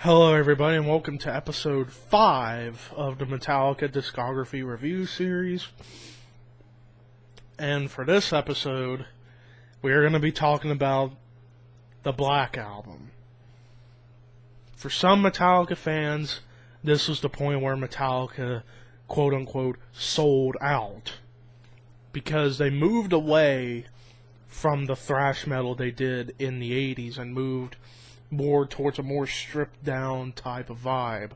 Hello everybody and welcome to episode 5 of the Metallica Discography Review Series. And for this episode, we are going to be talking about the Black Album. For some Metallica fans, this was the point where Metallica, quote-unquote, sold out. Because they moved away from the thrash metal they did in the 80s and moved more towards a more stripped down type of vibe.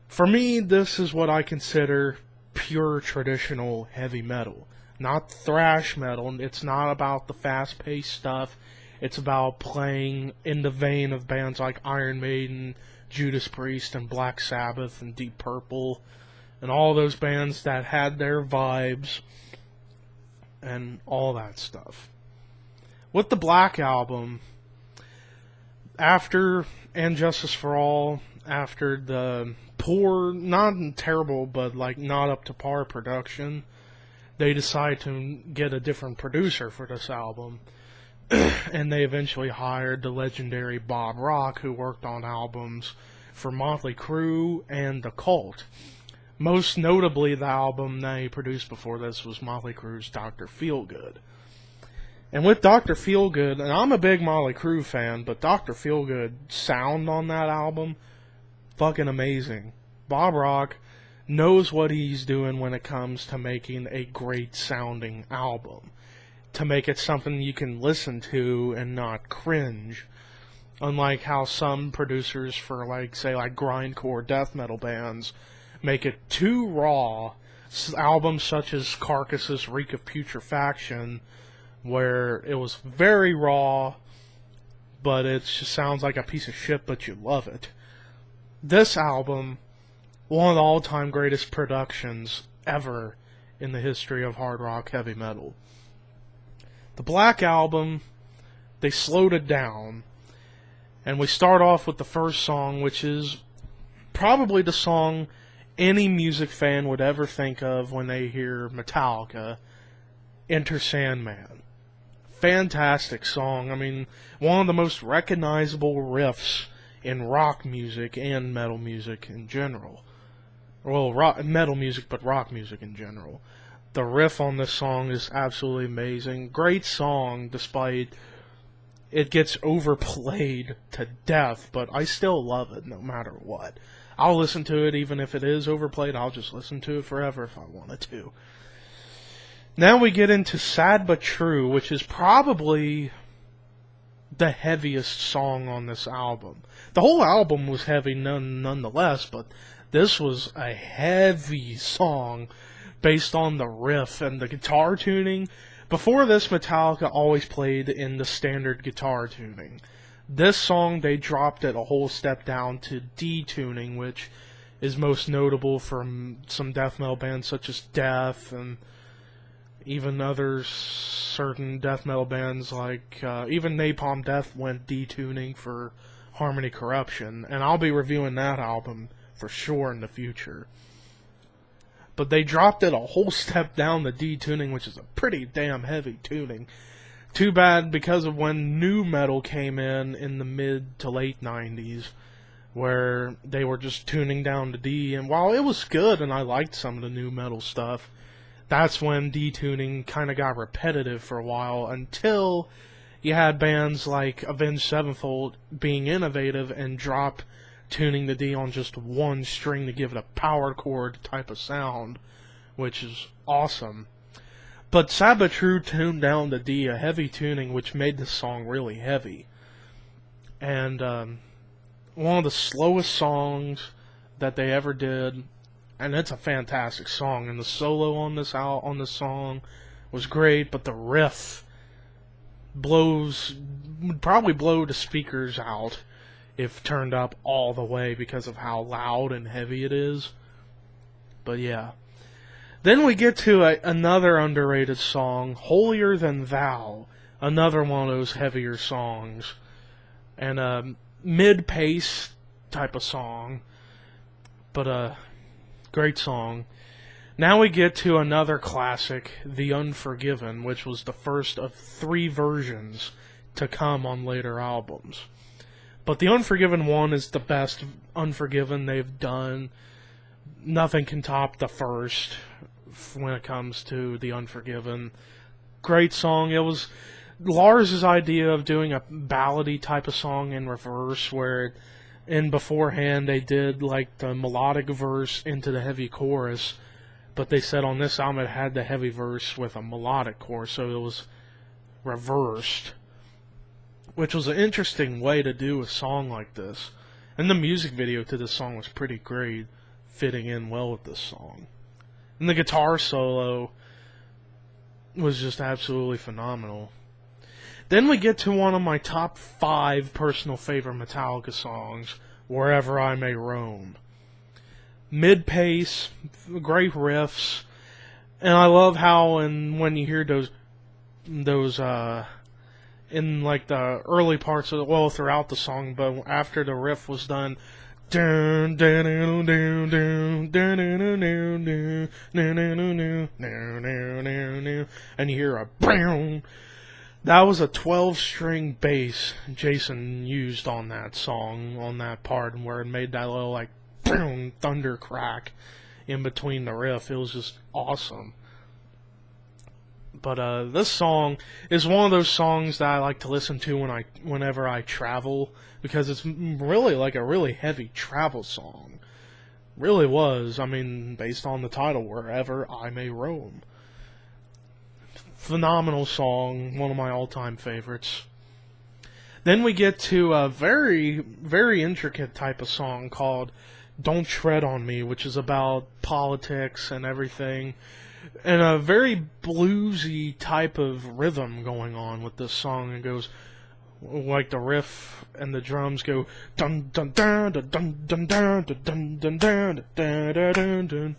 For me, this is what I consider pure traditional heavy metal. Not thrash metal. It's not about the fast-paced stuff. It's about playing in the vein of bands like Iron Maiden, Judas Priest, and Black Sabbath, and Deep Purple, and all those bands that had their vibes, and all that stuff. With the Black Album, after And Justice for All, after the poor, not terrible, but like not up to par production, they decided to get a different producer for this album. And they eventually hired the legendary Bob Rock, who worked on albums for Motley Crue and The Cult. Most notably, the album that he produced before this was Motley Crue's Dr. Feelgood. And with Dr. Feelgood, and I'm a big Motley Crue fan, but Dr. Feelgood sound on that album, fucking amazing. Bob Rock knows what he's doing when it comes to making a great sounding album. To make it something you can listen to and not cringe. Unlike how some producers for, like, say, like grindcore death metal bands make it too raw. Albums such as Carcass's Reek of Putrefaction, where it was very raw, but it just sounds like a piece of shit, but you love it. This album, one of the all-time greatest productions ever in the history of hard rock heavy metal. The Black Album, they slowed it down, and we start off with the first song, which is probably the song any music fan would ever think of when they hear Metallica, Enter Sandman. Fantastic song. I mean, one of the most recognizable riffs in rock music and metal music in general. Well, metal music, but rock music in general. The riff on this song is absolutely amazing. Great song, despite it gets overplayed to death, but I still love it no matter what. I'll listen to it even if it is overplayed. I'll just listen to it forever if I wanted to. Now we get into Sad But True, which is probably the heaviest song on this album. The whole album was heavy nonetheless, but this was a heavy song based on the riff and the guitar tuning. Before this, Metallica always played in the standard guitar tuning. This song, they dropped it a whole step down to D tuning, which is most notable from some death metal bands such as Death and even other certain death metal bands like even Napalm Death went D-tuning for Harmony Corruption, and I'll be reviewing that album for sure in the future. But they dropped it a whole step down to D-tuning, which is a pretty damn heavy tuning. Too bad because of when nu metal came in the mid to late 90s, where they were just tuning down to D, and while it was good and I liked some of the nu metal stuff, that's when D-tuning kind of got repetitive for a while, until you had bands like Avenged Sevenfold being innovative and drop tuning the D on just one string to give it a power chord type of sound, which is awesome. But Sad But True tuned down the D, a heavy tuning, which made this song really heavy. And one of the slowest songs that they ever did. And it's a fantastic song, and the solo on this song was great, but the riff would probably blow the speakers out if turned up all the way because of how loud and heavy it is. But yeah. Then we get to another underrated song, Holier Than Thou, another one of those heavier songs, and a mid-pace type of song, but great song. Now we get to another classic, The Unforgiven, which was the first of 3 versions to come on later albums. But the Unforgiven 1 is the best Unforgiven they've done. Nothing can top the first when it comes to the Unforgiven. Great song. It was Lars' idea of doing a ballady type of song in reverse, where in beforehand they did like the melodic verse into the heavy chorus, but they said on this album it had the heavy verse with a melodic chorus, so it was reversed, which was an interesting way to do a song like this. And the music video to this song was pretty great, fitting in well with this song. And the guitar solo was just absolutely phenomenal. Then we get to one of my top 5 personal favorite Metallica songs, Wherever I May Roam. Mid-pace, great riffs, and I love how when you hear those in like the early parts of throughout the song, but after the riff was done, and you hear a bang. That was a 12-string bass Jason used on that song, on that part, where it made that little like boom, thunder crack in between the riff. It was just awesome. But this song is one of those songs that I like to listen to whenever I travel, because it's really like a really heavy travel song. Really was. I mean, based on the title, Wherever I May Roam. Phenomenal song, one of my all-time favorites. Then we get to a very, very intricate type of song called Don't Tread on Me, which is about politics and everything. And a very bluesy type of rhythm going on with this song. It goes like the riff and the drums go dun dun dun dun dun dun dun dun dun dun dun dun.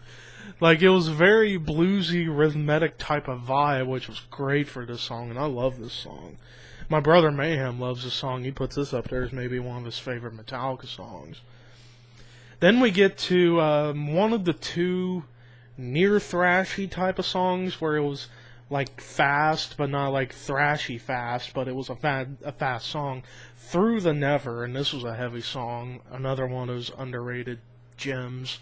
Like, it was a very bluesy, rhythmic type of vibe, which was great for this song, and I love this song. My brother Mayhem loves this song. He puts this up there as maybe one of his favorite Metallica songs. Then we get to one of the 2 near thrashy type of songs, where it was like fast, but not like thrashy fast, but it was a fast song, Through the Never, and this was a heavy song, another one of those underrated gems.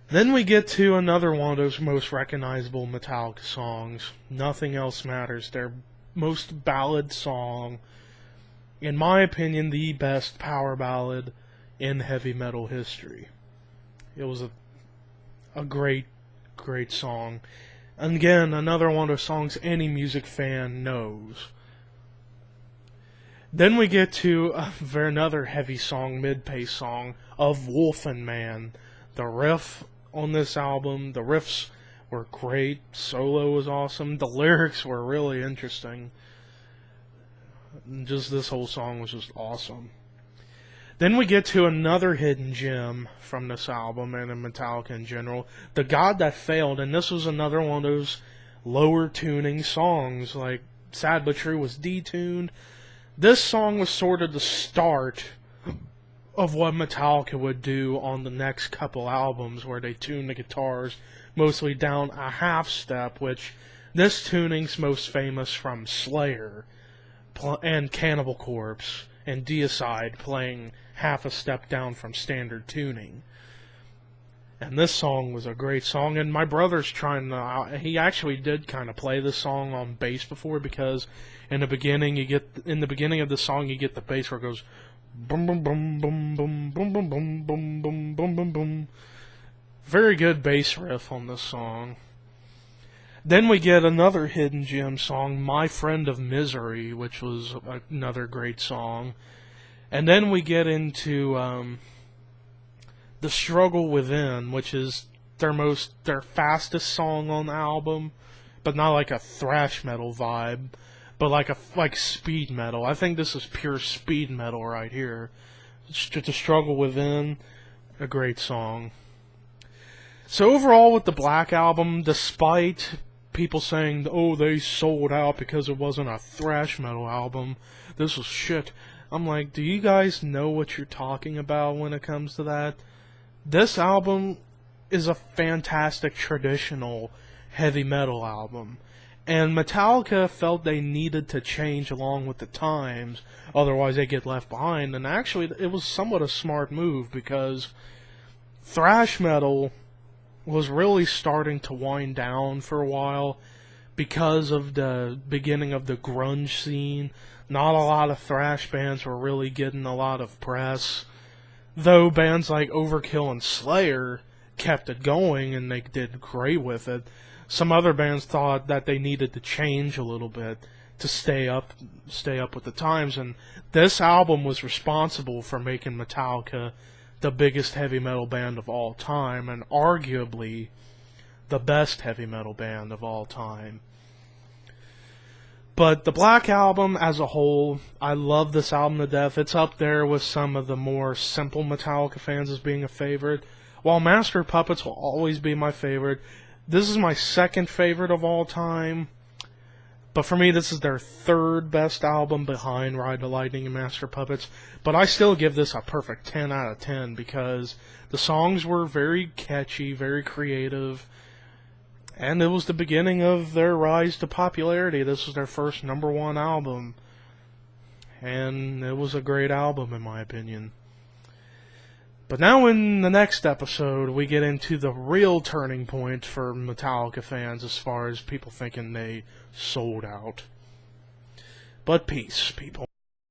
Then we get to another one of those most recognizable Metallica songs, Nothing Else Matters, their most ballad song, in my opinion, the best power ballad in heavy metal history. It was a great, great song. And again, another one of those songs any music fan knows. Then we get to another heavy song, mid-pace song, of Wolfen Man. The riff on this album, the riffs were great, solo was awesome, the lyrics were really interesting. Just this whole song was just awesome. Then we get to another hidden gem from this album and in Metallica in general, The God That Failed, and this was another one of those lower tuning songs, like Sad But True was detuned. This song was sort of the start of what Metallica would do on the next couple albums, where they tune the guitars mostly down a half step, which this tuning's most famous from Slayer and Cannibal Corpse and Deicide playing half a step down from standard tuning. And this song was a great song, and my brother's trying to, he actually did kind of play this song on bass before, because in the beginning of the song you get the bass where it goes boom boom boom boom boom boom boom boom boom boom boom boom boom. Very good bass riff on this song. Then we get another hidden gem song, My Friend of Misery, which was another great song. And then we get into The Struggle Within, which is their fastest song on the album, but not like a thrash metal vibe, but like speed metal. I think this is pure speed metal right here. The Struggle Within, a great song. So overall with the Black Album, despite people saying, oh, they sold out because it wasn't a thrash metal album, this was shit, I'm like, do you guys know what you're talking about when it comes to that? This album is a fantastic traditional heavy metal album. And Metallica felt they needed to change along with the times, otherwise they get left behind. And actually, it was somewhat a smart move, because thrash metal was really starting to wind down for a while because of the beginning of the grunge scene. Not a lot of thrash bands were really getting a lot of press, though bands like Overkill and Slayer kept it going and they did great with it. Some other bands thought that they needed to change a little bit to stay up with the times, and this album was responsible for making Metallica the biggest heavy metal band of all time, and arguably the best heavy metal band of all time. But the Black Album as a whole, I love this album to death. It's up there with some of the more simple Metallica fans as being a favorite. While Master of Puppets will always be my favorite, this is my second favorite of all time. But for me, this is their third best album behind Ride the Lightning and Master of Puppets. But I still give this a perfect 10 out of 10 because the songs were very catchy, very creative. And it was the beginning of their rise to popularity. This was their first #1 album. And it was a great album, in my opinion. But now in the next episode, we get into the real turning point for Metallica fans as far as people thinking they sold out. But peace, people.